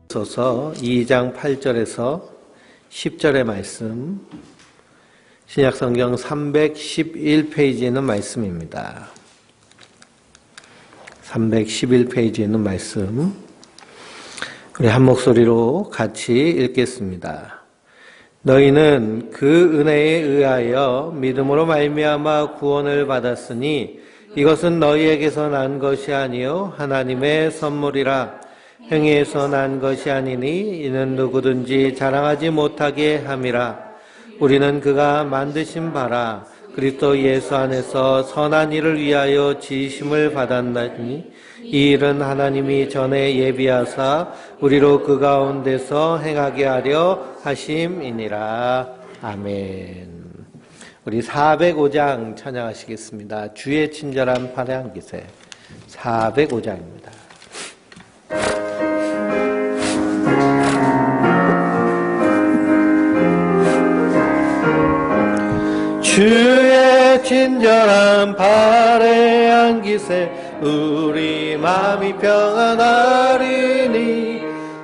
소서 2장 8절에서 10절의 말씀, 신약성경 311페이지에 있는 말씀입니다. 311페이지에 있는 말씀, 우리 한 목소리로 같이 읽겠습니다. 너희는 그 은혜에 의하여 믿음으로 말미암아 구원을 받았으니 이것은 너희에게서 난 것이 아니요 하나님의 선물이라. 행위에서 난 것이 아니니 이는 누구든지 자랑하지 못하게 함이라. 우리는 그가 만드신 바라 그리스도 예수 안에서 선한 일을 위하여 지으심을 받았나니 이 일은 하나님이 전에 예비하사 우리로 그 가운데서 행하게 하려 하심이니라. 아멘. 우리 405장 찬양하시겠습니다. 주의 친절한 팔에 안기세. 405장입니다. 주의 친절한 발에 안기세. 우리 마음이 평안하리니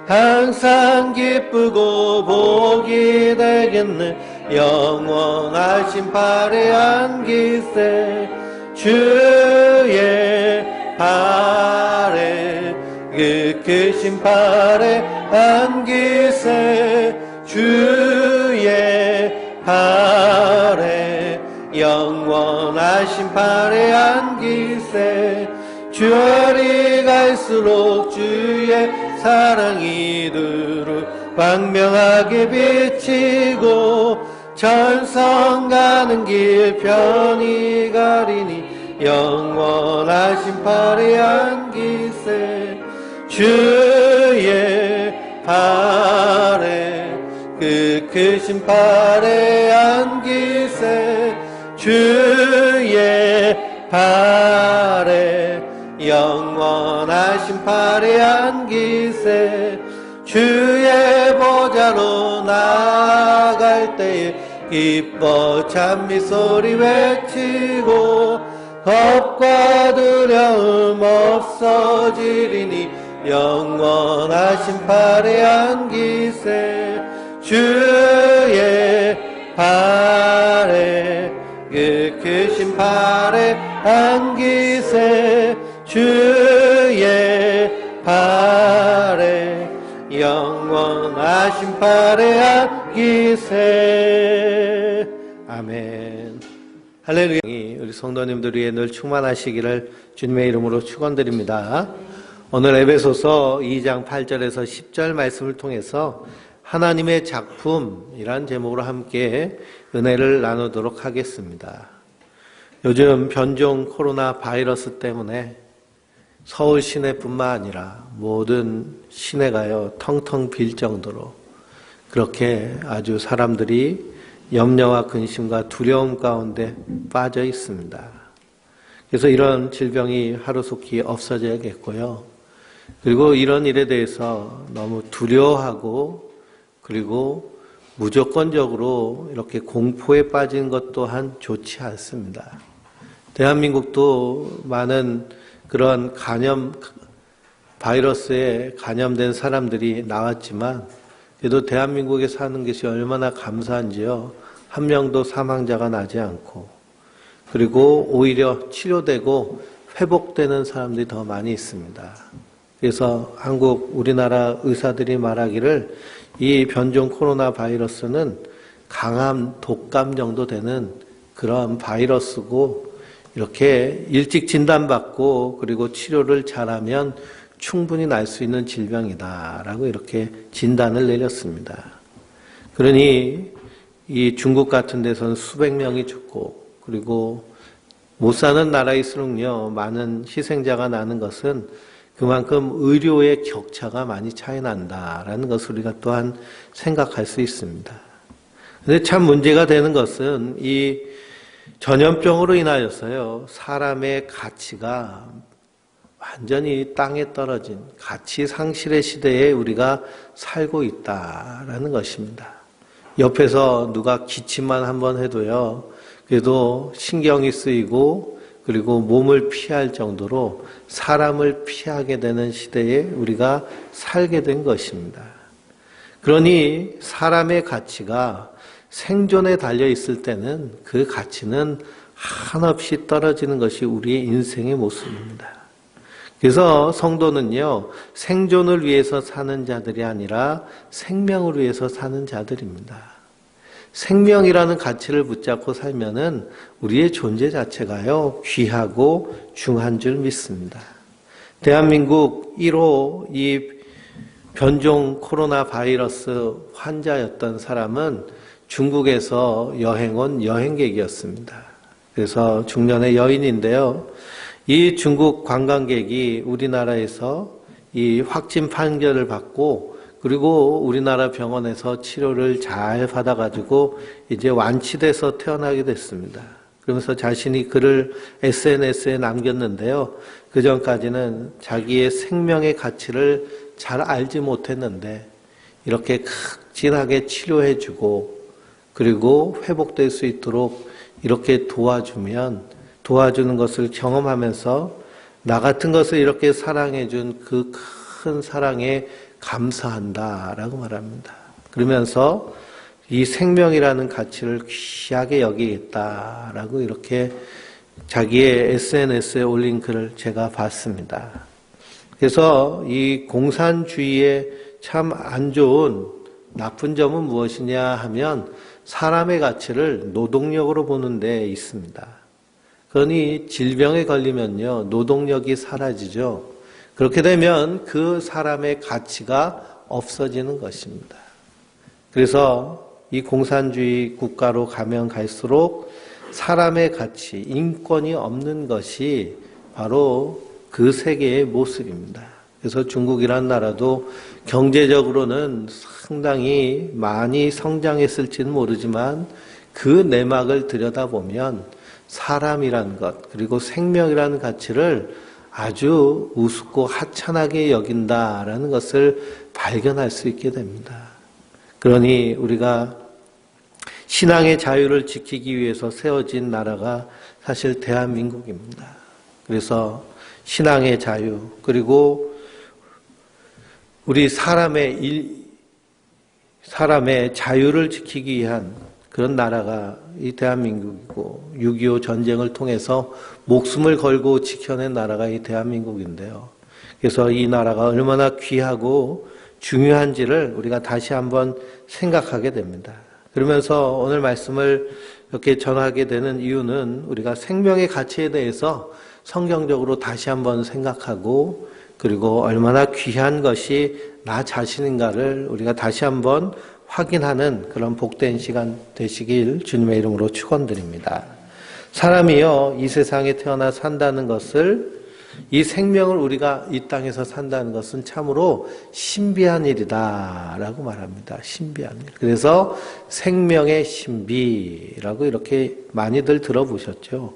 항상 기쁘고 복이 되겠네. 영원하신 발에 안기세. 주의 발에 그 크신 발에 안기세. 주의 발에 영원하신 발에 안기세. 주얼이 갈수록 주의 사랑이 두루 광명하게 비치고 천성 가는 길 편히 가리니 영원하신 발에 안기세. 주의 발에 그 크신 발에 안기세. 주의 발에 영원하신 발에 안기세. 주의 보좌로 나아갈 때에 기뻐 찬미 소리 외치고 겁과 두려움 없어지리니 영원하신 발에 안기세. 주의 발에 그 크신 발에 안기세. 주의 발에 영원하신 발에 안기세. 아멘. 할렐루야. 우리 성도님들 위해 늘 충만하시기를 주님의 이름으로 축원드립니다. 오늘 에베소서 2장 8절에서 10절 말씀을 통해서 하나님의 작품이란 제목으로 함께 은혜를 나누도록 하겠습니다. 요즘 변종 코로나 바이러스 때문에 서울 시내뿐만 아니라 모든 시내가요 텅텅 빌 정도로 그렇게 아주 사람들이 염려와 근심과 두려움 가운데 빠져 있습니다. 그래서 이런 질병이 하루속히 없어져야겠고요. 그리고 이런 일에 대해서 너무 두려워하고 그리고 무조건적으로 이렇게 공포에 빠진 것 또한 좋지 않습니다. 대한민국도 많은 그런 바이러스에 감염된 사람들이 나왔지만 그래도 대한민국에 사는 것이 얼마나 감사한지요. 한 명도 사망자가 나지 않고 그리고 오히려 치료되고 회복되는 사람들이 더 많이 있습니다. 그래서 우리나라 의사들이 말하기를 이 변종 코로나 바이러스는 강한 독감 정도 되는 그런 바이러스고 이렇게 일찍 진단받고 그리고 치료를 잘하면 충분히 날 수 있는 질병이다라고 이렇게 진단을 내렸습니다. 그러니 이 중국 같은 데서는 수백 명이 죽고 그리고 못 사는 나라일수록요 많은 희생자가 나는 것은 그만큼 의료의 격차가 많이 차이 난다라는 것을 우리가 또한 생각할 수 있습니다. 그런데 참 문제가 되는 것은 이 전염병으로 인하여서요 사람의 가치가 완전히 땅에 떨어진 가치 상실의 시대에 우리가 살고 있다라는 것입니다. 옆에서 누가 기침만 한번 해도요 그래도 신경이 쓰이고 그리고 몸을 피할 정도로 사람을 피하게 되는 시대에 우리가 살게 된 것입니다. 그러니 사람의 가치가 생존에 달려 있을 때는 그 가치는 한없이 떨어지는 것이 우리의 인생의 모습입니다. 그래서 성도는요, 생존을 위해서 사는 자들이 아니라 생명을 위해서 사는 자들입니다. 생명이라는 가치를 붙잡고 살면은 우리의 존재 자체가요, 귀하고 중한 줄 믿습니다. 대한민국 1호 이 변종 코로나 바이러스 환자였던 사람은 중국에서 여행 온 여행객이었습니다. 그래서 중년의 여인인데요. 이 중국 관광객이 우리나라에서 이 확진 판결을 받고 그리고 우리나라 병원에서 치료를 잘 받아가지고 이제 완치돼서 태어나게 됐습니다. 그러면서 자신이 글을 SNS에 남겼는데요. 그 전까지는 자기의 생명의 가치를 잘 알지 못했는데 이렇게 극진하게 치료해주고 그리고 회복될 수 있도록 이렇게 도와주는 것을 경험하면서 나 같은 것을 이렇게 사랑해준 그 큰 사랑에 감사한다라고 말합니다. 그러면서 이 생명이라는 가치를 귀하게 여기겠다라고 이렇게 자기의 SNS에 올린 글을 제가 봤습니다. 그래서 이 공산주의의 참 안 좋은 나쁜 점은 무엇이냐 하면 사람의 가치를 노동력으로 보는 데 있습니다. 그러니 질병에 걸리면요, 노동력이 사라지죠. 그렇게 되면 그 사람의 가치가 없어지는 것입니다. 그래서 이 공산주의 국가로 가면 갈수록 사람의 가치, 인권이 없는 것이 바로 그 세계의 모습입니다. 그래서 중국이라는 나라도 경제적으로는 상당히 많이 성장했을지는 모르지만 그 내막을 들여다보면 사람이라는 것, 그리고 생명이라는 가치를 아주 우습고 하찮게 여긴다라는 것을 발견할 수 있게 됩니다. 그러니 우리가 신앙의 자유를 지키기 위해서 세워진 나라가 사실 대한민국입니다. 그래서 신앙의 자유, 그리고 우리 사람의 자유를 지키기 위한 그런 나라가 이 대한민국이고 6.25 전쟁을 통해서 목숨을 걸고 지켜낸 나라가 이 대한민국인데요. 그래서 이 나라가 얼마나 귀하고 중요한지를 우리가 다시 한번 생각하게 됩니다. 그러면서 오늘 말씀을 이렇게 전하게 되는 이유는 우리가 생명의 가치에 대해서 성경적으로 다시 한번 생각하고 그리고 얼마나 귀한 것이 나 자신인가를 우리가 다시 한번 확인하는 그런 복된 시간 되시길 주님의 이름으로 축원드립니다. 사람이요, 이 세상에 태어나 산다는 것을, 이 생명을 우리가 이 땅에서 산다는 것은 참으로 신비한 일이다라고 말합니다. 신비한 일. 그래서 생명의 신비라고 이렇게 많이들 들어보셨죠.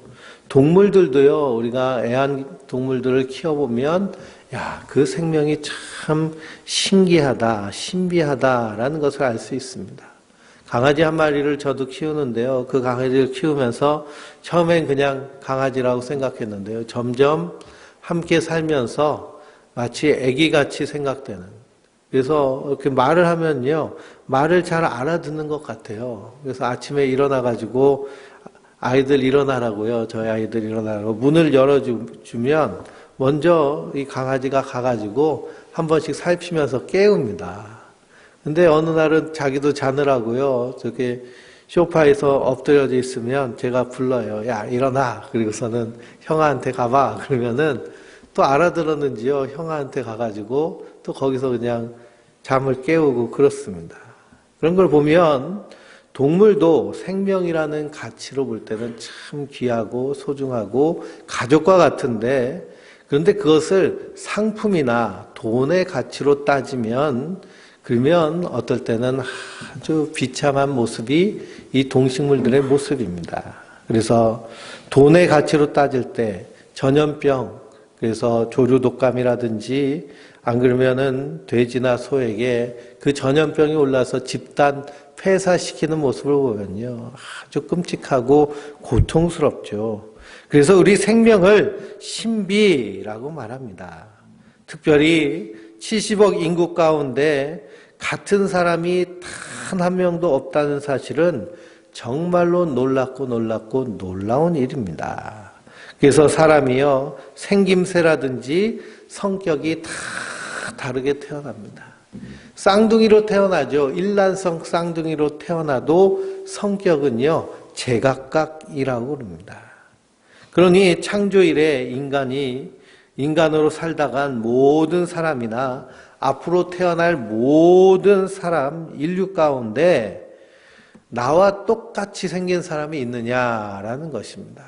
동물들도요, 우리가 애완동물들을 키워보면 야, 그 생명이 참 신기하다, 신비하다라는 것을 알 수 있습니다. 강아지 한 마리를 저도 키우는데요. 그 강아지를 키우면서 처음엔 그냥 강아지라고 생각했는데요. 점점 함께 살면서 마치 아기같이 생각되는. 그래서 이렇게 말을 하면요, 말을 잘 알아듣는 것 같아요. 그래서 아침에 일어나가지고 아이들 일어나라고요. 저희 아이들 일어나라고 문을 열어주면 먼저 이 강아지가 가가지고 한 번씩 살피면서 깨웁니다. 근데 어느 날은 자기도 자느라고요. 저게 소파에서 엎드려져 있으면 제가 불러요. 야, 일어나. 그리고서는 형아한테 가봐. 그러면은 또 알아들었는지요. 형아한테 가가지고 또 거기서 그냥 잠을 깨우고 그렇습니다. 그런 걸 보면 동물도 생명이라는 가치로 볼 때는 참 귀하고 소중하고 가족과 같은데 그런데 그것을 상품이나 돈의 가치로 따지면 그러면 어떨 때는 아주 비참한 모습이 이 동식물들의 모습입니다. 그래서 돈의 가치로 따질 때 전염병, 그래서 조류독감이라든지 안 그러면은 돼지나 소에게 그 전염병이 올라서 집단 폐사시키는 모습을 보면요, 아주 끔찍하고 고통스럽죠. 그래서 우리 생명을 신비라고 말합니다. 특별히 70억 인구 가운데 같은 사람이 단 한 명도 없다는 사실은 정말로 놀랍고 놀라운 일입니다. 그래서 사람이요, 생김새라든지 성격이 다 다르게 태어납니다. 쌍둥이로 태어나죠. 일란성 쌍둥이로 태어나도 성격은요, 제각각이라고 그럽니다. 그러니 창조 이래 인간으로 살다간 모든 사람이나 앞으로 태어날 모든 사람, 인류 가운데 나와 똑같이 생긴 사람이 있느냐라는 것입니다.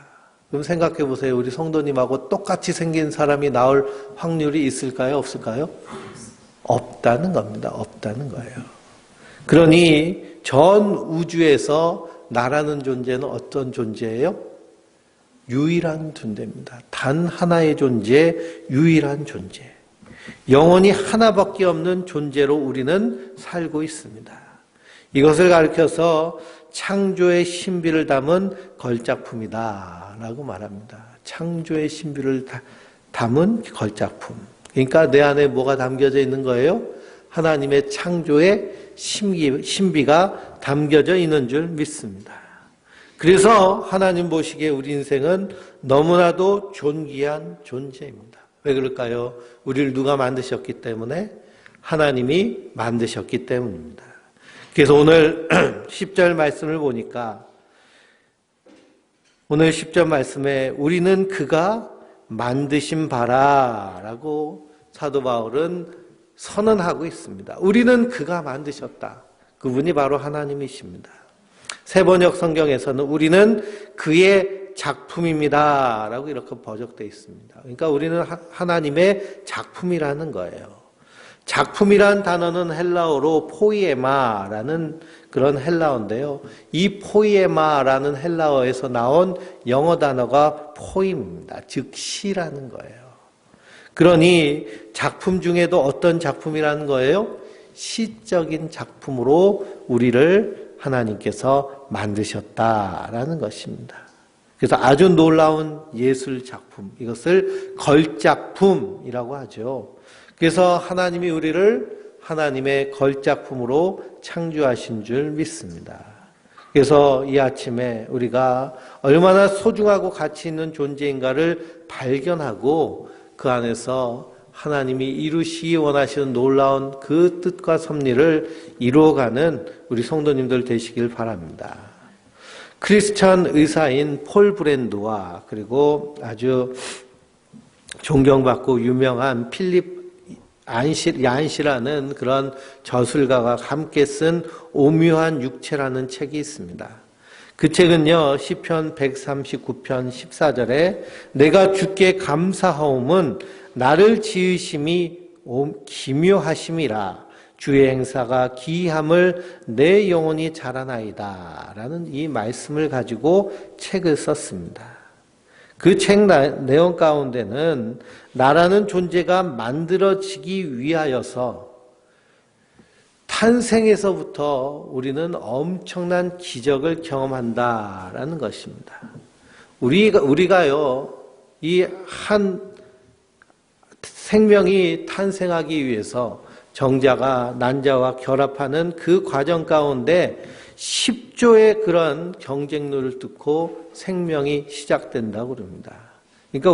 그럼 생각해 보세요. 우리 성도님하고 똑같이 생긴 사람이 나올 확률이 있을까요? 없을까요? 없다는 겁니다. 없다는 거예요. 그러니 전 우주에서 나라는 존재는 어떤 존재예요? 유일한 존재입니다. 단 하나의 존재, 유일한 존재. 영원히 하나밖에 없는 존재로 우리는 살고 있습니다. 이것을 가리켜서 창조의 신비를 담은 걸작품이다 라고 말합니다. 창조의 신비를 담은 걸작품. 그러니까 내 안에 뭐가 담겨져 있는 거예요? 하나님의 창조의 신비가 담겨져 있는 줄 믿습니다. 그래서 하나님 보시기에 우리 인생은 너무나도 존귀한 존재입니다. 왜 그럴까요? 우리를 누가 만드셨기 때문에? 하나님이 만드셨기 때문입니다. 그래서 오늘 10절 말씀을 보니까 오늘 10절 말씀에 우리는 그가 만드신 바라라고 사도 바울은 선언하고 있습니다. 우리는 그가 만드셨다. 그분이 바로 하나님이십니다. 세번역 성경에서는 우리는 그의 작품입니다 라고 이렇게 번역되어 있습니다. 그러니까 우리는 하나님의 작품이라는 거예요. 작품이란 단어는 헬라어로 포이에마라는 그런 헬라어인데요. 이 포이에마라는 헬라어에서 나온 영어 단어가 포임입니다. 즉 시라는 거예요. 그러니 작품 중에도 어떤 작품이라는 거예요? 시적인 작품으로 우리를 하나님께서 만드셨다라는 것입니다. 그래서 아주 놀라운 예술 작품, 이것을 걸작품이라고 하죠. 그래서 하나님이 우리를 하나님의 걸작품으로 창조하신 줄 믿습니다. 그래서 이 아침에 우리가 얼마나 소중하고 가치 있는 존재인가를 발견하고 그 안에서 하나님이 이루시기 원하시는 놀라운 그 뜻과 섭리를 이루어가는 우리 성도님들 되시길 바랍니다. 크리스천 의사인 폴 브랜드와 그리고 아주 존경받고 유명한 필립 얀시라는 그런 저술가가 함께 쓴 오묘한 육체라는 책이 있습니다. 그 책은요, 시편 139편 14절에 내가 주께 감사하옴은 나를 지으심이 기묘하심이라 주의 행사가 기이함을 내 영혼이 자라나이다 라는 이 말씀을 가지고 책을 썼습니다. 그 책 내용 가운데는 나라는 존재가 만들어지기 위하여서 탄생에서부터 우리는 엄청난 기적을 경험한다라는 것입니다. 우리가요, 이 한 생명이 탄생하기 위해서 정자가 난자와 결합하는 그 과정 가운데 10조의 그런 경쟁률을 뚫고 생명이 시작된다고 그럽니다. 그러니까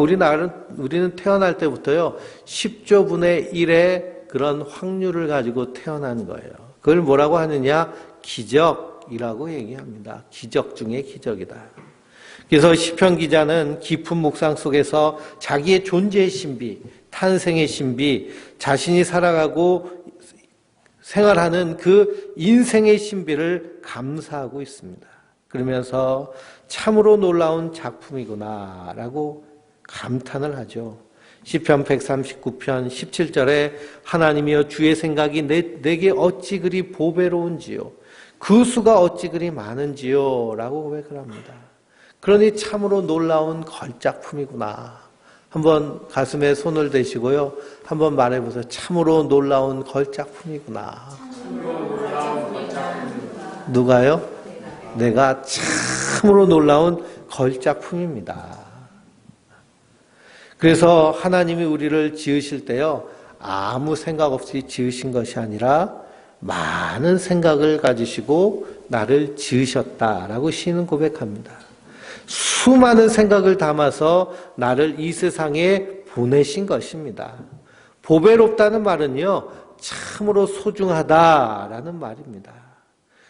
우리는 태어날 때부터요, 10조분의 1의 그런 확률을 가지고 태어난 거예요. 그걸 뭐라고 하느냐? 기적이라고 얘기합니다. 기적 중에 기적이다. 그래서 시편 기자는 깊은 묵상 속에서 자기의 존재의 신비, 탄생의 신비, 자신이 살아가고 생활하는 그 인생의 신비를 감사하고 있습니다. 그러면서 참으로 놀라운 작품이구나라고 감탄을 하죠. 시편 139편 17절에 하나님이여 주의 생각이 내게 어찌 그리 보배로운지요. 그 수가 어찌 그리 많은지요. 라고 고백을 합니다. 그러니 참으로 놀라운 걸작품이구나. 한번 가슴에 손을 대시고요. 한번 말해보세요. 참으로 놀라운 걸작품이구나. 누가요? 내가 참으로 놀라운 걸작품입니다. 그래서 하나님이 우리를 지으실 때요, 아무 생각 없이 지으신 것이 아니라 많은 생각을 가지시고 나를 지으셨다라고 시인은 고백합니다. 수많은 생각을 담아서 나를 이 세상에 보내신 것입니다. 보배롭다는 말은요, 참으로 소중하다라는 말입니다.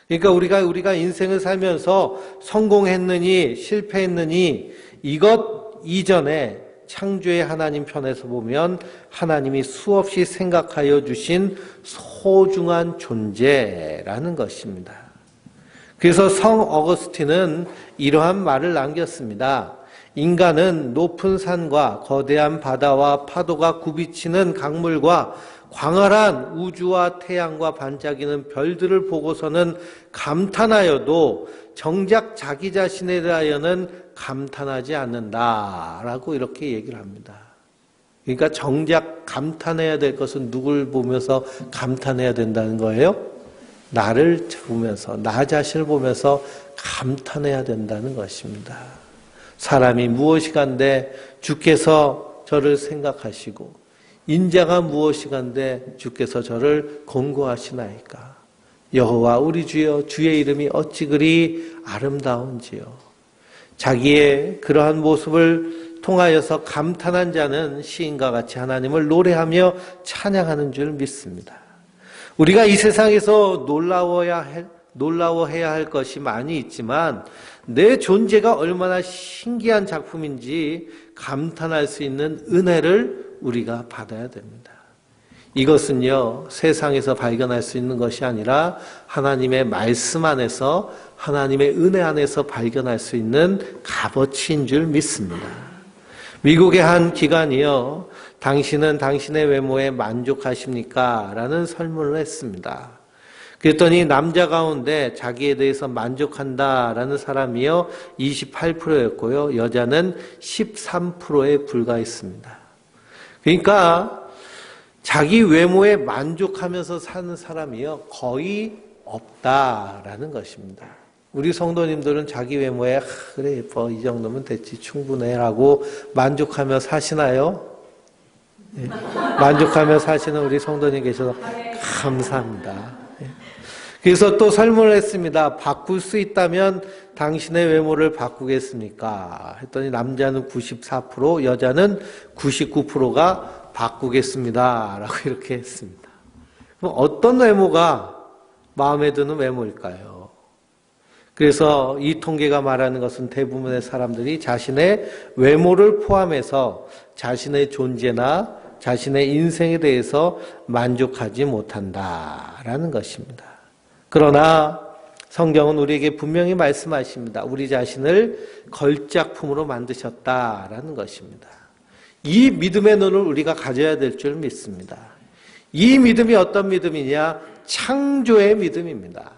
그러니까 우리가 인생을 살면서 성공했느니 실패했느니 이것 이전에 창조의 하나님 편에서 보면 하나님이 수없이 생각하여 주신 소중한 존재라는 것입니다. 그래서 성 어거스틴은 이러한 말을 남겼습니다. 인간은 높은 산과 거대한 바다와 파도가 굽이치는 강물과 광활한 우주와 태양과 반짝이는 별들을 보고서는 감탄하여도 정작 자기 자신에 대하여는 감탄하지 않는다라고 이렇게 얘기를 합니다. 그러니까 정작 감탄해야 될 것은 누굴 보면서 감탄해야 된다는 거예요? 나를 보면서, 나 자신을 보면서 감탄해야 된다는 것입니다. 사람이 무엇이간데 주께서 저를 생각하시고 인자가 무엇이간데 주께서 저를 권고하시나이까. 여호와 우리 주여, 주의 이름이 어찌 그리 아름다운지요. 자기의 그러한 모습을 통하여서 감탄한 자는 시인과 같이 하나님을 노래하며 찬양하는 줄 믿습니다. 우리가 이 세상에서 놀라워해야 할 것이 많이 있지만 내 존재가 얼마나 신기한 작품인지 감탄할 수 있는 은혜를 우리가 받아야 됩니다. 이것은요, 세상에서 발견할 수 있는 것이 아니라 하나님의 말씀 안에서, 하나님의 은혜 안에서 발견할 수 있는 값어치인 줄 믿습니다. 미국의 한 기관이요, 당신은 당신의 외모에 만족하십니까? 라는 설문을 했습니다. 그랬더니 남자 가운데 자기에 대해서 만족한다라는 사람이요 28%였고요. 여자는 13%에 불과했습니다. 그러니까 자기 외모에 만족하면서 사는 사람이요 거의 없다라는 것입니다. 우리 성도님들은 자기 외모에 그래 예뻐 이 정도면 됐지 충분해라고 만족하며 사시나요? 네. 만족하며 사시는 우리 성도님 계셔서 감사합니다. 네. 그래서 또 설문을 했습니다. 바꿀 수 있다면 당신의 외모를 바꾸겠습니까? 했더니 남자는 94%, 여자는 99%가 바꾸겠습니다. 라고 이렇게 했습니다. 그럼 어떤 외모가 마음에 드는 외모일까요? 그래서 이 통계가 말하는 것은 대부분의 사람들이 자신의 외모를 포함해서 자신의 존재나 자신의 인생에 대해서 만족하지 못한다라는 것입니다. 그러나 성경은 우리에게 분명히 말씀하십니다. 우리 자신을 걸작품으로 만드셨다라는 것입니다. 이 믿음의 눈을 우리가 가져야 될 줄 믿습니다. 이 믿음이 어떤 믿음이냐? 창조의 믿음입니다.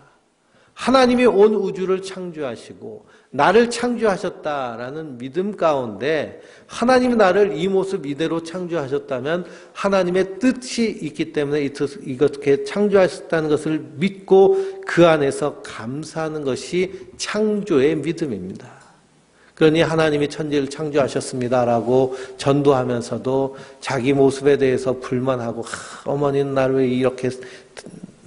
하나님이 온 우주를 창조하시고 나를 창조하셨다라는 믿음 가운데 하나님이 나를 이 모습 이대로 창조하셨다면 하나님의 뜻이 있기 때문에 이렇게 창조하셨다는 것을 믿고 그 안에서 감사하는 것이 창조의 믿음입니다. 그러니 하나님이 천지를 창조하셨습니다라고 전도하면서도 자기 모습에 대해서 불만하고 어머니는 나를 왜 이렇게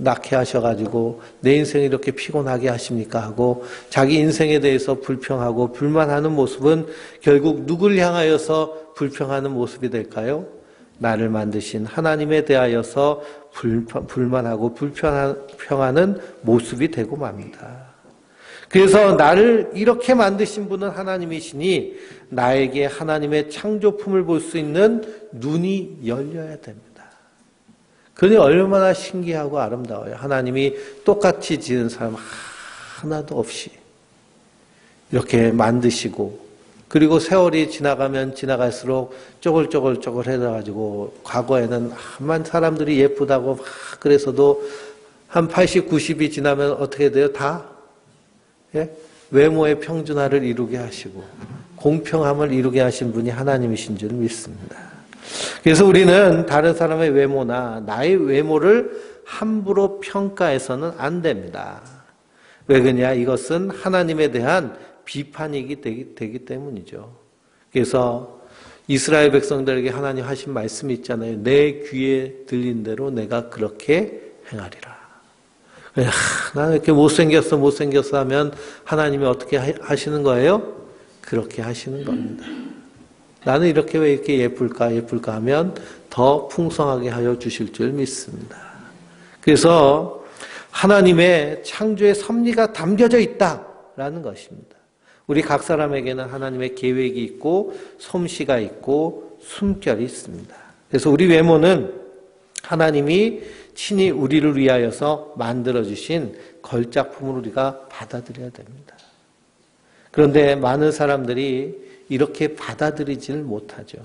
낳게 하셔가지고 내 인생을 이렇게 피곤하게 하십니까 하고 자기 인생에 대해서 불평하고 불만하는 모습은 결국 누굴 향하여서 불평하는 모습이 될까요? 나를 만드신 하나님에 대하여서 불만하고 불평하는 모습이 되고 맙니다. 그래서 나를 이렇게 만드신 분은 하나님이시니 나에게 하나님의 창조품을 볼 수 있는 눈이 열려야 됩니다. 그러니 얼마나 신기하고 아름다워요. 하나님이 똑같이 지은 사람 하나도 없이 이렇게 만드시고 그리고 세월이 지나가면 지나갈수록 쪼글쪼글 해가지고 과거에는 한 사람들이 예쁘다고 막 그래서도 한 80, 90이 지나면 어떻게 돼요? 다 예? 외모의 평준화를 이루게 하시고 공평함을 이루게 하신 분이 하나님이신 줄 믿습니다. 그래서 우리는 다른 사람의 외모나 나의 외모를 함부로 평가해서는 안 됩니다. 왜 그러냐? 이것은 하나님에 대한 비판이기 되기 때문이죠. 그래서 이스라엘 백성들에게 하나님 하신 말씀이 있잖아요. 내 귀에 들린 대로 내가 그렇게 행하리라. 나는 이렇게 못생겼어 하면 하나님이 어떻게 하시는 거예요? 그렇게 하시는 겁니다. 나는 이렇게 왜 이렇게 예쁠까 하면 더 풍성하게 하여 주실 줄 믿습니다. 그래서 하나님의 창조의 섭리가 담겨져 있다라는 것입니다. 우리 각 사람에게는 하나님의 계획이 있고 솜씨가 있고 숨결이 있습니다. 그래서 우리 외모는 하나님이 친히 우리를 위하여서 만들어주신 걸작품을 우리가 받아들여야 됩니다. 그런데 많은 사람들이 이렇게 받아들이지를 못하죠.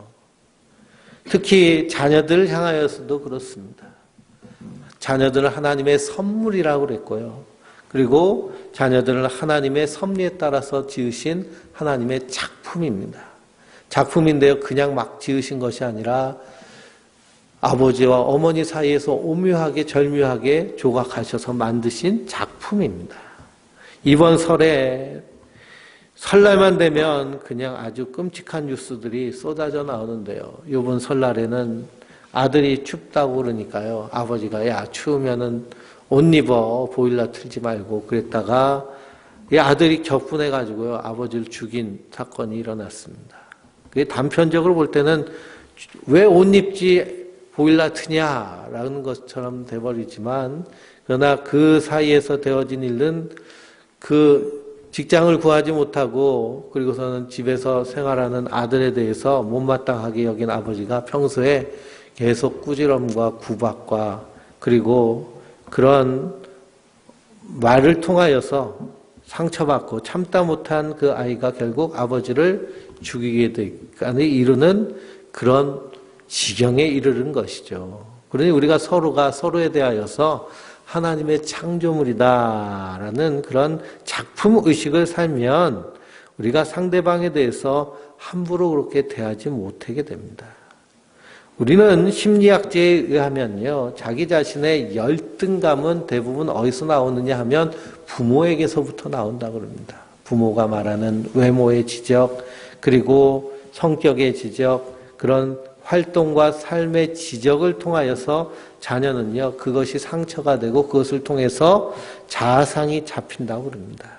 특히 자녀들을 향하여서도 그렇습니다. 자녀들은 하나님의 선물이라고 그랬고요. 그리고 자녀들은 하나님의 섭리에 따라서 지으신 하나님의 작품입니다. 작품인데요, 그냥 막 지으신 것이 아니라 아버지와 어머니 사이에서 오묘하게 절묘하게 조각하셔서 만드신 작품입니다. 이번 설날만 되면 그냥 아주 끔찍한 뉴스들이 쏟아져 나오는데요. 이번 설날에는 아들이 춥다고 그러니까요. 아버지가 야 추우면은 옷 입어 보일러 틀지 말고 그랬다가 이 아들이 격분해가지고요. 아버지를 죽인 사건이 일어났습니다. 그게 단편적으로 볼 때는 왜 옷 입지 보일러 트냐라는 것처럼 돼버리지만 그러나 그 사이에서 되어진 일은 그 직장을 구하지 못하고 그리고서는 집에서 생활하는 아들에 대해서 못마땅하게 여긴 아버지가 평소에 계속 꾸지람과 구박과 그리고 그런 말을 통하여서 상처받고 참다 못한 그 아이가 결국 아버지를 죽이게 되기까지 이르는 그런 지경에 이르는 것이죠. 그러니 우리가 서로가 서로에 대하여서 하나님의 창조물이다라는 그런 작품의식을 살면 우리가 상대방에 대해서 함부로 그렇게 대하지 못하게 됩니다. 우리는 심리학자에 의하면요, 자기 자신의 열등감은 대부분 어디서 나오느냐 하면 부모에게서부터 나온다고 합니다. 부모가 말하는 외모의 지적, 그리고 성격의 지적, 그런 활동과 삶의 지적을 통하여서 자녀는요, 그것이 상처가 되고 그것을 통해서 자아상이 잡힌다고 합니다.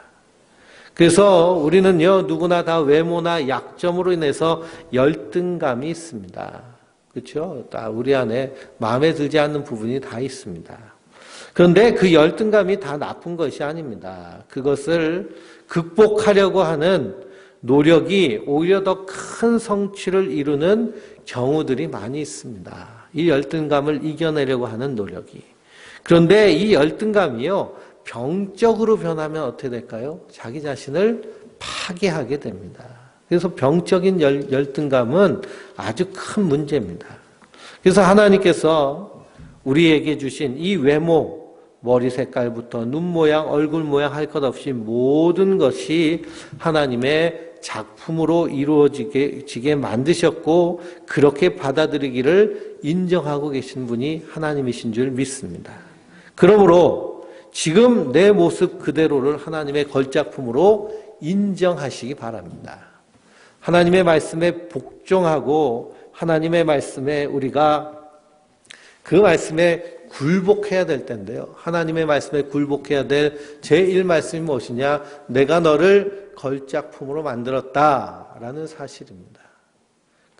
그래서 우리는요, 누구나 다 외모나 약점으로 인해서 열등감이 있습니다. 그렇죠? 다 우리 안에 마음에 들지 않는 부분이 다 있습니다. 그런데 그 열등감이 다 나쁜 것이 아닙니다. 그것을 극복하려고 하는 노력이 오히려 더 큰 성취를 이루는 경우들이 많이 있습니다. 이 열등감을 이겨내려고 하는 노력이. 그런데 이 열등감이요, 병적으로 변하면 어떻게 될까요? 자기 자신을 파괴하게 됩니다. 그래서 병적인 열등감은 아주 큰 문제입니다. 그래서 하나님께서 우리에게 주신 이 외모, 머리 색깔부터 눈 모양, 얼굴 모양 할 것 없이 모든 것이 하나님의 작품으로 이루어지게 만드셨고 그렇게 받아들이기를 인정하고 계신 분이 하나님이신 줄 믿습니다. 그러므로 지금 내 모습 그대로를 하나님의 걸작품으로 인정하시기 바랍니다. 하나님의 말씀에 복종하고 하나님의 말씀에 우리가 그 말씀에 굴복해야 될 텐데요. 하나님의 말씀에 굴복해야 될 제1말씀이 무엇이냐? 내가 너를 걸작품으로 만들었다라는 사실입니다.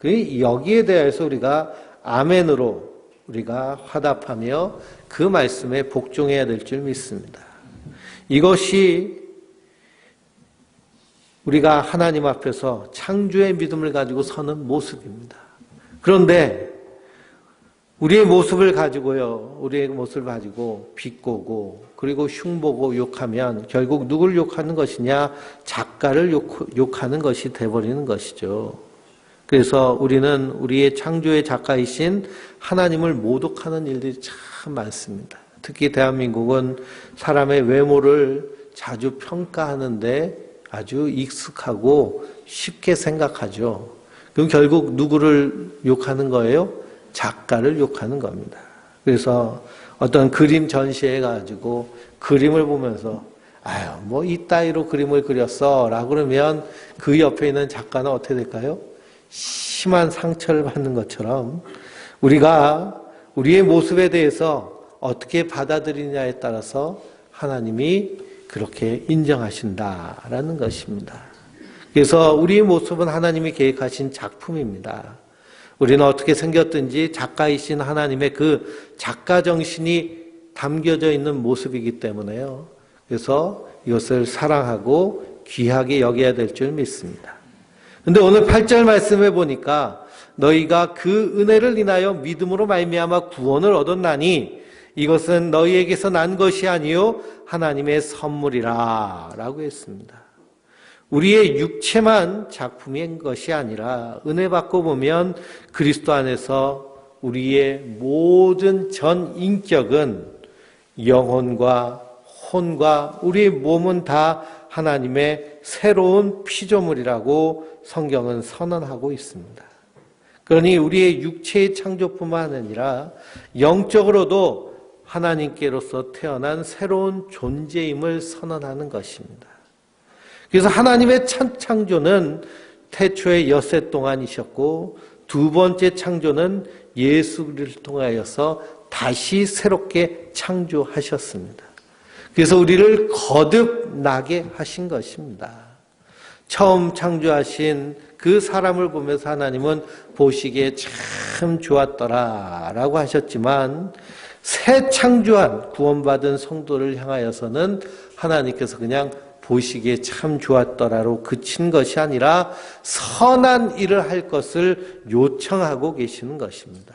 여기에 대해서 우리가 아멘으로 우리가 화답하며 그 말씀에 복종해야 될 줄 믿습니다. 이것이 우리가 하나님 앞에서 창조의 믿음을 가지고 서는 모습입니다. 그런데 우리의 모습을 가지고요, 우리의 모습을 가지고 비꼬고 그리고 흉보고 욕하면 결국 누굴 욕하는 것이냐? 작가를 욕하는 것이 돼버리는 것이죠. 그래서 우리는 우리의 창조의 작가이신 하나님을 모독하는 일들이 참 많습니다. 특히 대한민국은 사람의 외모를 자주 평가하는데 아주 익숙하고 쉽게 생각하죠. 그럼 결국 누구를 욕하는 거예요? 작가를 욕하는 겁니다. 그래서 어떤 그림 전시회 가지고 그림을 보면서 아유 뭐 이따위로 그림을 그렸어 라고 그러면 그 옆에 있는 작가는 어떻게 될까요? 심한 상처를 받는 것처럼 우리가 우리의 모습에 대해서 어떻게 받아들이냐에 따라서 하나님이 그렇게 인정하신다라는 것입니다. 그래서 우리의 모습은 하나님이 계획하신 작품입니다. 우리는 어떻게 생겼든지 작가이신 하나님의 그 작가 정신이 담겨져 있는 모습이기 때문에요. 그래서 이것을 사랑하고 귀하게 여겨야 될 줄 믿습니다. 근데 오늘 8절 말씀에 보니까 너희가 그 은혜를 인하여 믿음으로 말미암아 구원을 얻었나니 이것은 너희에게서 난 것이 아니요 하나님의 선물이라 라고 했습니다. 우리의 육체만 작품인 것이 아니라 은혜 받고 보면 그리스도 안에서 우리의 모든 전 인격은 영혼과 혼과 우리의 몸은 다 하나님의 새로운 피조물이라고 성경은 선언하고 있습니다. 그러니 우리의 육체의 창조뿐만 아니라 영적으로도 하나님께로서 태어난 새로운 존재임을 선언하는 것입니다. 그래서 하나님의 첫 창조는 태초에 엿새 동안이셨고 두 번째 창조는 예수 그리스도를 통하여서 다시 새롭게 창조하셨습니다. 그래서 우리를 거듭나게 하신 것입니다. 처음 창조하신 그 사람을 보면서 하나님은 보시기에 참 좋았더라라고 하셨지만 새 창조한 구원받은 성도를 향하여서는 하나님께서 그냥 보시기에 참 좋았더라로 그친 것이 아니라 선한 일을 할 것을 요청하고 계시는 것입니다.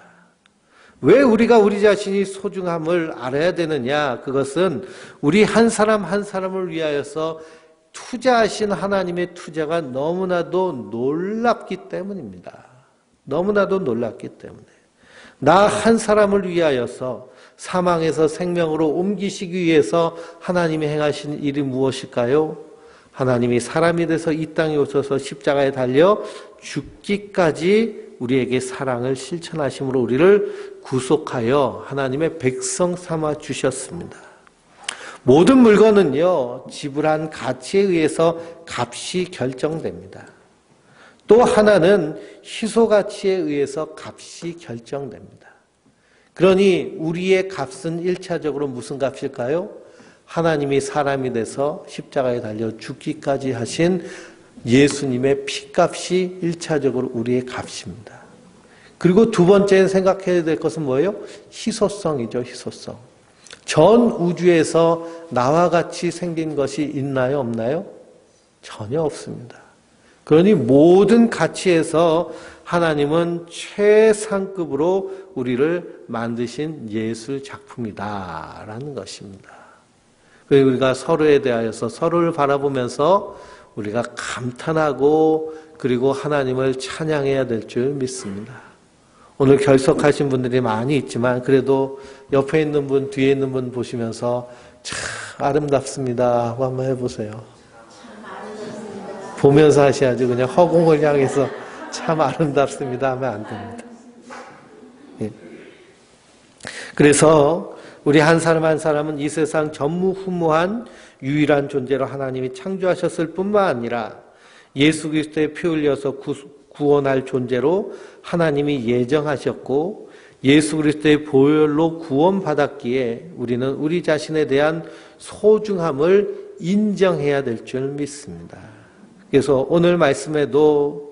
왜 우리가 우리 자신이 소중함을 알아야 되느냐? 그것은 우리 한 사람 한 사람을 위하여서 투자하신 하나님의 투자가 너무나도 놀랍기 때문입니다. 너무나도 놀랍기 때문에 나 한 사람을 위하여서 사망에서 생명으로 옮기시기 위해서 하나님이 행하신 일이 무엇일까요? 하나님이 사람이 돼서 이 땅에 오셔서 십자가에 달려 죽기까지 우리에게 사랑을 실천하심으로 우리를 구속하여 하나님의 백성 삼아 주셨습니다. 모든 물건은요, 지불한 가치에 의해서 값이 결정됩니다. 또 하나는 희소 가치에 의해서 값이 결정됩니다. 그러니 우리의 값은 1차적으로 무슨 값일까요? 하나님이 사람이 돼서 십자가에 달려 죽기까지 하신 예수님의 피값이 1차적으로 우리의 값입니다. 그리고 두 번째는 생각해야 될 것은 뭐예요? 희소성이죠, 희소성. 전 우주에서 나와 같이 생긴 것이 있나요, 없나요? 전혀 없습니다. 그러니 모든 가치에서 하나님은 최상급으로 우리를 만드신 예술 작품이다라는 것입니다. 그리고 우리가 서로에 대하여서 서로를 바라보면서 우리가 감탄하고 그리고 하나님을 찬양해야 될 줄 믿습니다. 오늘 결석하신 분들이 많이 있지만 그래도 옆에 있는 분, 뒤에 있는 분 보시면서 참 아름답습니다 하고 한번 해보세요. 보면서 하셔야지 그냥 허공을 향해서 참 아름답습니다 하면 안 됩니다. 예. 그래서 우리 한 사람 한 사람은 이 세상 전무후무한 유일한 존재로 하나님이 창조하셨을 뿐만 아니라 예수 그리스도의 피 흘려서 구원할 존재로 하나님이 예정하셨고 예수 그리스도의 보혈로 구원받았기에 우리는 우리 자신에 대한 소중함을 인정해야 될 줄 믿습니다. 그래서 오늘 말씀에도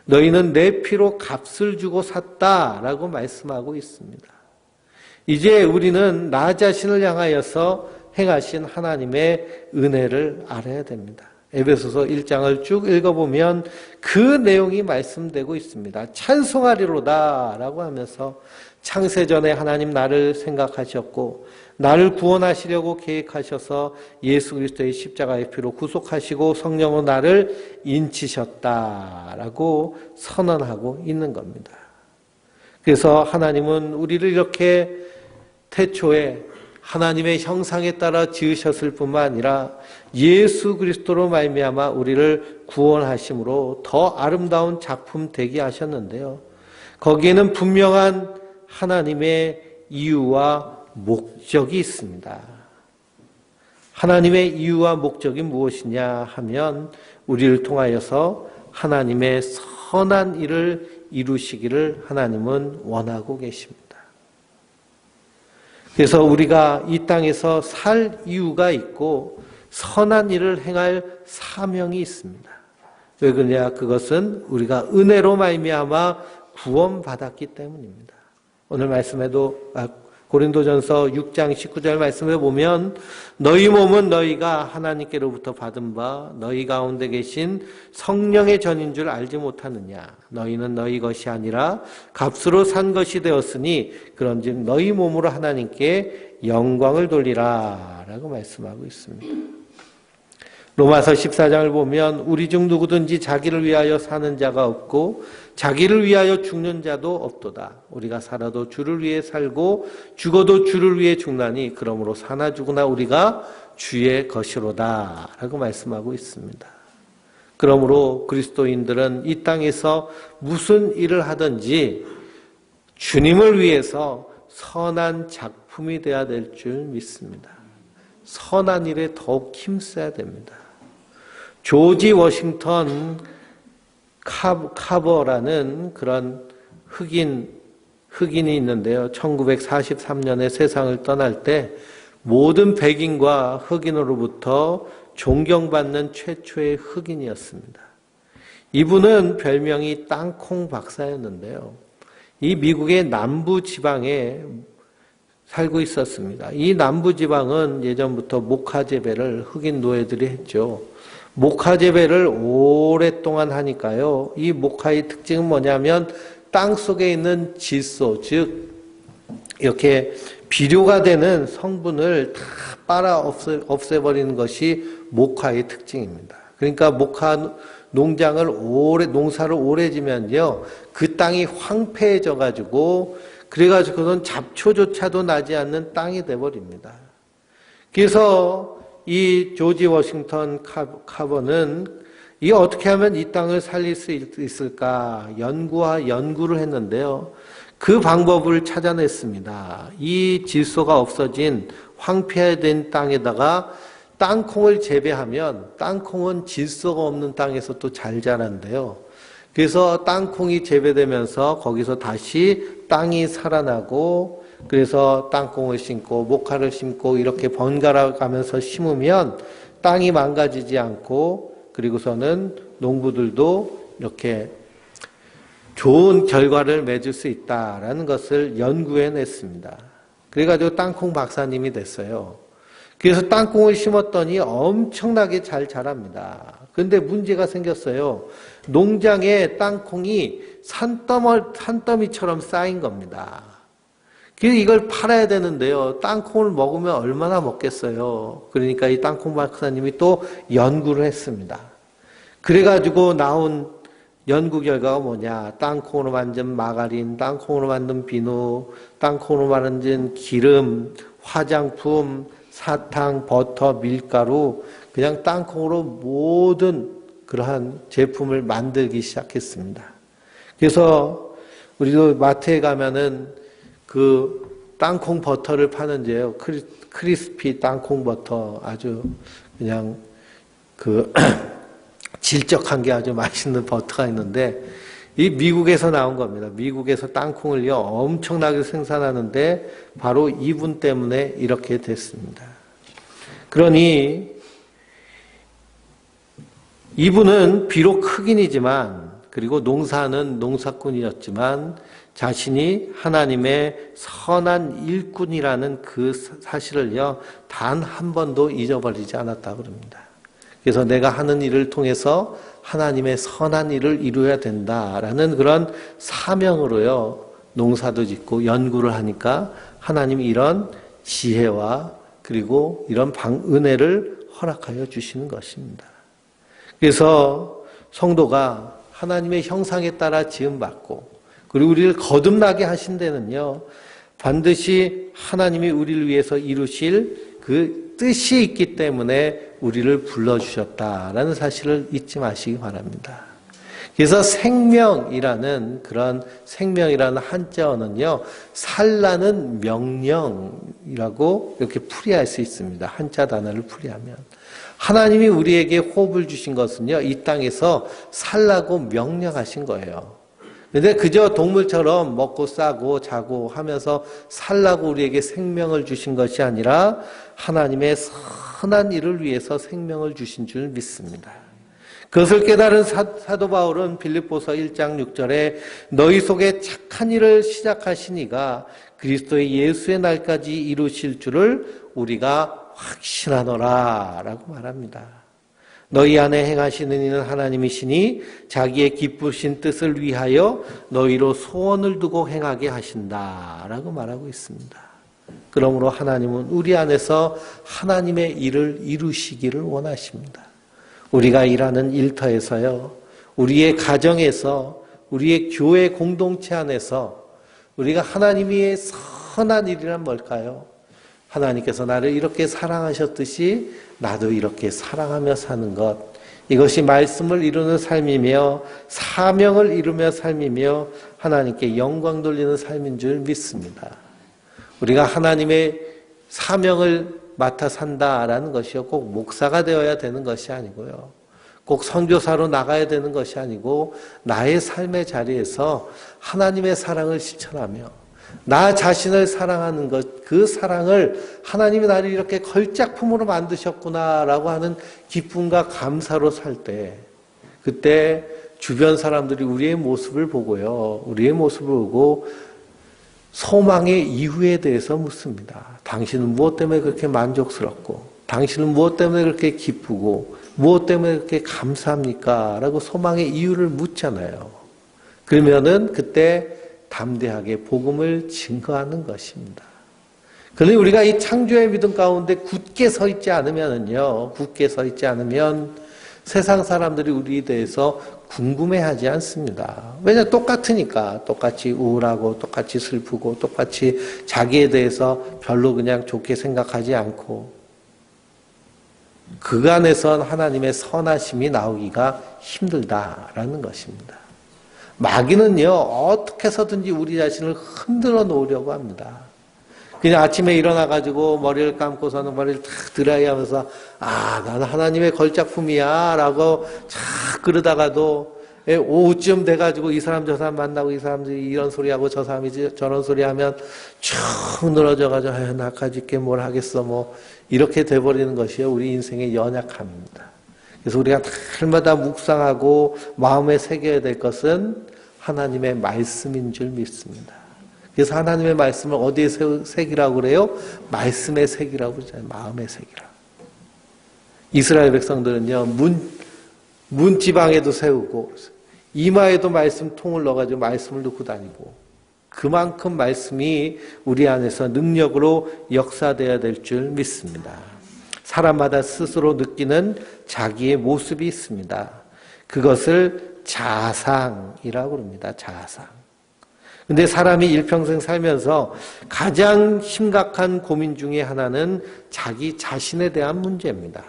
너희는 내 피로 값을 주고 샀다라고 말씀하고 있습니다. 이제 우리는 나 자신을 향하여서 행하신 하나님의 은혜를 알아야 됩니다. 에베소서 1장을 쭉 읽어보면 그 내용이 말씀되고 있습니다. 찬송하리로다 라고 하면서 창세전에 하나님 나를 생각하셨고 나를 구원하시려고 계획하셔서 예수 그리스도의 십자가의 피로 구속하시고 성령으로 나를 인치셨다라고 선언하고 있는 겁니다. 그래서 하나님은 우리를 이렇게 태초에 하나님의 형상에 따라 지으셨을 뿐만 아니라 예수 그리스도로 말미암아 우리를 구원하심으로 더 아름다운 작품 되게 하셨는데요. 거기에는 분명한 하나님의 이유와 목적이 있습니다. 하나님의 이유와 목적이 무엇이냐 하면 우리를 통하여서 하나님의 선한 일을 이루시기를 하나님은 원하고 계십니다. 그래서 우리가 이 땅에서 살 이유가 있고 선한 일을 행할 사명이 있습니다. 왜 그러냐? 그것은 우리가 은혜로 말미암아 구원받았기 때문입니다. 오늘 말씀에도 고린도전서 6장 19절 말씀에 보면 너희 몸은 너희가 하나님께로부터 받은 바 너희 가운데 계신 성령의 전인 줄 알지 못하느냐. 너희는 너희 것이 아니라 값으로 산 것이 되었으니 그런즉 너희 몸으로 하나님께 영광을 돌리라 라고 말씀하고 있습니다. 로마서 14장을 보면 우리 중 누구든지 자기를 위하여 사는 자가 없고 자기를 위하여 죽는 자도 없도다. 우리가 살아도 주를 위해 살고 죽어도 주를 위해 죽나니 그러므로 사나 죽으나 우리가 주의 것이로다 라고 말씀하고 있습니다. 그러므로 그리스도인들은 이 땅에서 무슨 일을 하든지 주님을 위해서 선한 작품이 되어야 될 줄 믿습니다. 선한 일에 더욱 힘써야 됩니다. 조지 워싱턴 카버라는 그런 흑인이 있는데요. 1943년에 세상을 떠날 때 모든 백인과 흑인으로부터 존경받는 최초의 흑인이었습니다. 이분은 별명이 땅콩 박사였는데요. 이 미국의 남부 지방에 살고 있었습니다. 이 남부 지방은 예전부터 목화 재배를 흑인 노예들이 했죠. 목화 재배를 오랫동안 하니까요. 이 목화의 특징은 뭐냐면 땅 속에 있는 질소, 즉 이렇게 비료가 되는 성분을 다 빨아 없애버리는 것이 목화의 특징입니다. 그러니까 목화 농사를 오래 지면요. 그 땅이 황폐해져 가지고 그래가지고 그건 잡초조차도 나지 않는 땅이 돼버립니다. 그래서 이 조지 워싱턴 카버는 이 어떻게 하면 이 땅을 살릴 수 있을까 연구를 했는데요. 그 방법을 찾아냈습니다. 이 질소가 없어진 황폐화된 땅에다가 땅콩을 재배하면 땅콩은 질소가 없는 땅에서 또 잘 자란대요. 그래서 땅콩이 재배되면서 거기서 다시 땅이 살아나고 그래서 땅콩을 심고 목화를 심고 이렇게 번갈아 가면서 심으면 땅이 망가지지 않고 그리고서는 농부들도 이렇게 좋은 결과를 맺을 수 있다라는 것을 연구해냈습니다. 그래가지고 땅콩 박사님이 됐어요. 그래서 땅콩을 심었더니 엄청나게 잘 자랍니다. 그런데 문제가 생겼어요. 농장에 땅콩이 산더미처럼 쌓인 겁니다. 그래서 이걸 팔아야 되는데요. 땅콩을 먹으면 얼마나 먹겠어요. 그러니까 이 땅콩 박사님이 또 연구를 했습니다. 그래가지고 나온 연구 결과가 뭐냐. 땅콩으로 만든 마가린, 땅콩으로 만든 비누, 땅콩으로 만든 기름, 화장품, 사탕, 버터, 밀가루, 그냥 땅콩으로 모든 그러한 제품을 만들기 시작했습니다. 그래서 우리도 마트에 가면은 그 땅콩 버터를 파는데요. 크리스피 땅콩 버터 아주 그냥 그 질적한 게 아주 맛있는 버터가 있는데 이 미국에서 나온 겁니다. 미국에서 땅콩을요 엄청나게 생산하는데 바로 이분 때문에 이렇게 됐습니다. 그러니 이분은 비록 흑인이지만 그리고 농사는 농사꾼이었지만 자신이 하나님의 선한 일꾼이라는 그 사실을요 단 한 번도 잊어버리지 않았다고 그럽니다. 그래서 내가 하는 일을 통해서 하나님의 선한 일을 이루어야 된다라는 그런 사명으로요 농사도 짓고 연구를 하니까 하나님이 이런 지혜와 그리고 이런 은혜를 허락하여 주시는 것입니다. 그래서 성도가 하나님의 형상에 따라 지음받고 그리고 우리를 거듭나게 하신 데는요 반드시 하나님이 우리를 위해서 이루실 그 뜻이 있기 때문에 우리를 불러주셨다라는 사실을 잊지 마시기 바랍니다. 그래서 생명이라는 그런 생명이라는 한자어는요, 살라는 명령이라고 이렇게 풀이할 수 있습니다. 한자 단어를 풀이하면. 하나님이 우리에게 호흡을 주신 것은요, 이 땅에서 살라고 명령하신 거예요. 근데 그저 동물처럼 먹고 싸고 자고 하면서 살라고 우리에게 생명을 주신 것이 아니라 하나님의 선한 일을 위해서 생명을 주신 줄 믿습니다. 그것을 깨달은 사도 바울은 빌립보서 1장 6절에 너희 속에 착한 일을 시작하신 이가 그리스도의 예수의 날까지 이루실 줄을 우리가 확신하노라 라고 말합니다. 너희 안에 행하시는 이는 하나님이시니 자기의 기쁘신 뜻을 위하여 너희로 소원을 두고 행하게 하신다 라고 말하고 있습니다. 그러므로 하나님은 우리 안에서 하나님의 일을 이루시기를 원하십니다. 우리가 일하는 일터에서요, 우리의 가정에서, 우리의 교회 공동체 안에서 우리가 하나님의 선한 일이란 뭘까요? 하나님께서 나를 이렇게 사랑하셨듯이 나도 이렇게 사랑하며 사는 것, 이것이 말씀을 이루는 삶이며 사명을 이루며 삶이며 하나님께 영광 돌리는 삶인 줄 믿습니다. 우리가 하나님의 사명을 맡아 산다라는 것이요, 꼭 목사가 되어야 되는 것이 아니고요, 꼭 선교사로 나가야 되는 것이 아니고 나의 삶의 자리에서 하나님의 사랑을 실천하며 나 자신을 사랑하는 것, 그 사랑을 하나님이 나를 이렇게 걸작품으로 만드셨구나라고 하는 기쁨과 감사로 살 때, 그때 주변 사람들이 우리의 모습을 보고요, 우리의 모습을 보고 소망의 이유에 대해서 묻습니다. 당신은 무엇 때문에 그렇게 만족스럽고, 당신은 무엇 때문에 그렇게 기쁘고, 무엇 때문에 그렇게 감사합니까? 라고 소망의 이유를 묻잖아요. 그러면은 그때 담대하게 복음을 증거하는 것입니다. 그런데 우리가 이 창조의 믿음 가운데 굳게 서 있지 않으면은요, 굳게 서 있지 않으면 세상 사람들이 우리에 대해서 궁금해하지 않습니다. 왜냐하면 똑같으니까. 똑같이 우울하고 똑같이 슬프고 똑같이 자기에 대해서 별로 그냥 좋게 생각하지 않고, 그간에선 하나님의 선하심이 나오기가 힘들다라는 것입니다. 마귀는요, 어떻게 해서든지 우리 자신을 흔들어 놓으려고 합니다. 그냥 아침에 일어나가지고 머리를 감고서는 머리를 탁 드라이하면서 나는 하나님의 걸작품이야 라고 착 그러다가도 오후쯤 돼가지고 이 사람 저 사람 만나고 이 사람들이 이런 소리하고 저 사람이 저런 소리하면 쭉 늘어져가지고 나까지 있게 뭘 하겠어 뭐 이렇게 돼버리는 것이요, 우리 인생의 연약함입니다. 그래서 우리가 날마다 묵상하고 마음에 새겨야 될 것은 하나님의 말씀인 줄 믿습니다. 그래서 하나님의 말씀을 어디에 새기라고 그래요? 말씀에 새기라고 그러잖아요. 마음에 새기라. 이스라엘 백성들은요, 문지방에도 세우고 이마에도 말씀 통을 넣어가지고 말씀을 넣고 다니고, 그만큼 말씀이 우리 안에서 능력으로 역사되어야 될 줄 믿습니다. 사람마다 스스로 느끼는 자기의 모습이 있습니다. 그것을 자상이라고 합니다. 자상. 근데 사람이 일평생 살면서 가장 심각한 고민 중에 하나는 자기 자신에 대한 문제입니다.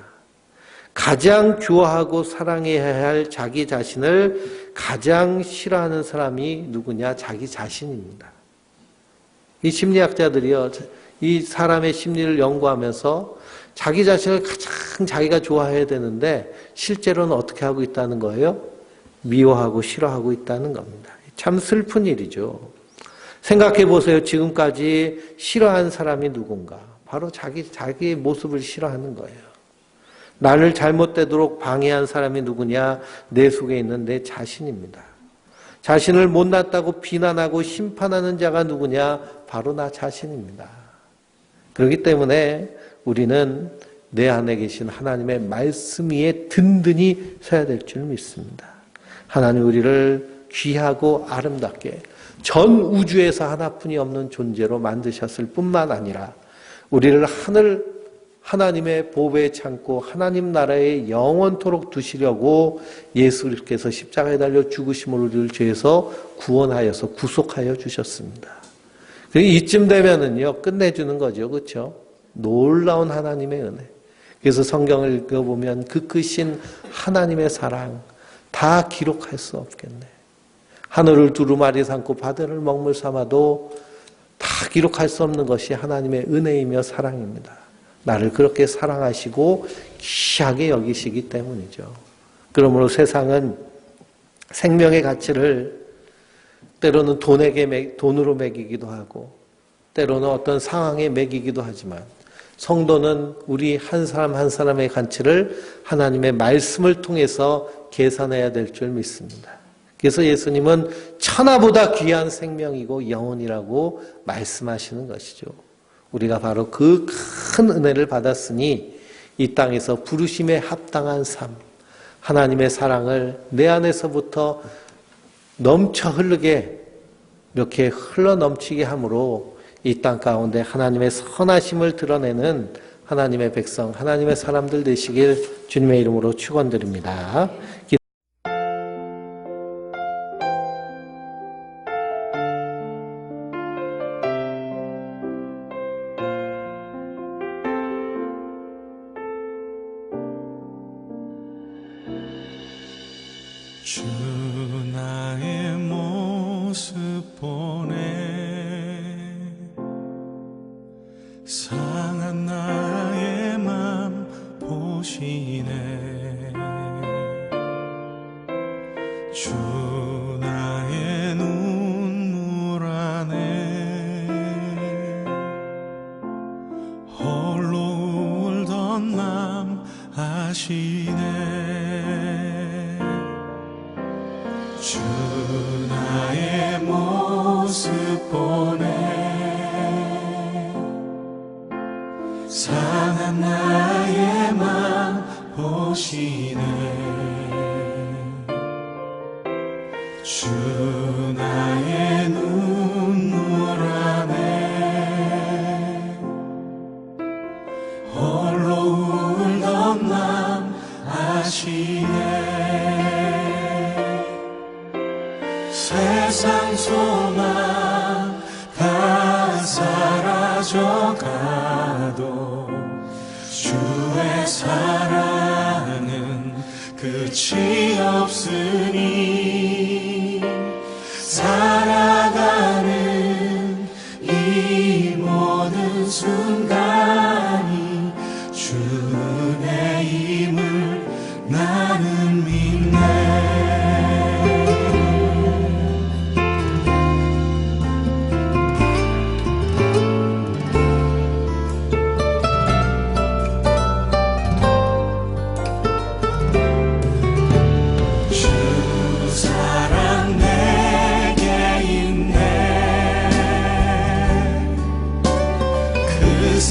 가장 좋아하고 사랑해야 할 자기 자신을 가장 싫어하는 사람이 누구냐? 자기 자신입니다. 이 심리학자들이요, 이 사람의 심리를 연구하면서 자기 자신을 가장 자기가 좋아해야 되는데 실제로는 어떻게 하고 있다는 거예요? 미워하고 싫어하고 있다는 겁니다. 참 슬픈 일이죠. 생각해 보세요. 지금까지 싫어한 사람이 누군가? 바로 자기의 모습을 싫어하는 거예요. 나를 잘못되도록 방해한 사람이 누구냐? 내 속에 있는 내 자신입니다. 자신을 못났다고 비난하고 심판하는 자가 누구냐? 바로 나 자신입니다. 그렇기 때문에 우리는 내 안에 계신 하나님의 말씀 위에 든든히 서야 될 줄 믿습니다. 하나님 우리를 귀하고 아름답게 전 우주에서 하나뿐이 없는 존재로 만드셨을 뿐만 아니라 우리를 하나님의 보배에 참고 하나님 나라에 영원토록 두시려고 예수께서 십자가에 달려 죽으심으로 우리를 죄에서 구원하여서 구속하여 주셨습니다. 그리고 이쯤 되면은요, 끝내주는 거죠. 그렇죠? 놀라운 하나님의 은혜. 그래서 성경을 읽어보면 그 크신 하나님의 사랑, 다 기록할 수 없겠네. 하늘을 두루마리 삼고 바다를 먹물 삼아도 다 기록할 수 없는 것이 하나님의 은혜이며 사랑입니다. 나를 그렇게 사랑하시고 귀하게 여기시기 때문이죠. 그러므로 세상은 생명의 가치를 때로는 돈으로 매기기도 하고 때로는 어떤 상황에 매기기도 하지만 성도는 우리 한 사람 한 사람의 가치를 하나님의 말씀을 통해서 계산해야 될 줄 믿습니다. 그래서 예수님은 천하보다 귀한 생명이고 영혼이라고 말씀하시는 것이죠. 우리가 바로 그 큰 은혜를 받았으니 이 땅에서 부르심에 합당한 삶, 하나님의 사랑을 내 안에서부터 넘쳐 흐르게 이렇게 흘러넘치게 함으로 이 땅 가운데 하나님의 선하심을 드러내는 하나님의 백성, 하나님의 사람들 되시길 주님의 이름으로 축원드립니다. 주 나의 모습 보네 상한 나의 맘 보시네 주 나의 눈물 안에 홀로 울던 맘 아시네 주 나의 모습 보네 상한 나의 맘 보시네 주 나의 눈물 안에 홀로 울던 맘 아시네 세상 소망 다 사라져가도 주의 사랑은 끝이 없으니 살아가는 이 모든 순간이 주 은혜임을 나는 믿네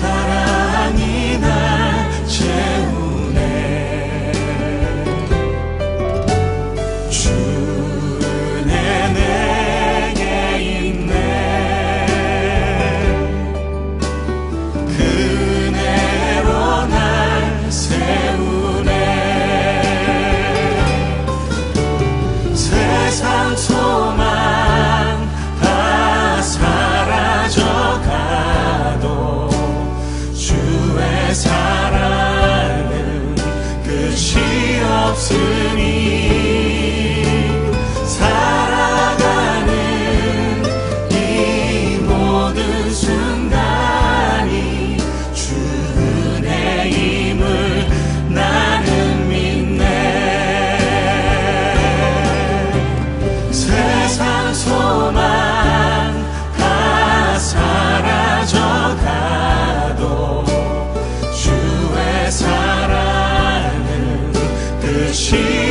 사랑이 날 채우네 주 은혜 내게 있네 그 은혜로 날 세우네 세상 소망 다 사라져가도 주의 사랑은 끝이 없으니 살아가는 이 모든 순간이 주 은혜임을 나는 믿네 세상 소망 다 사라져가도 주의 사랑은 끝이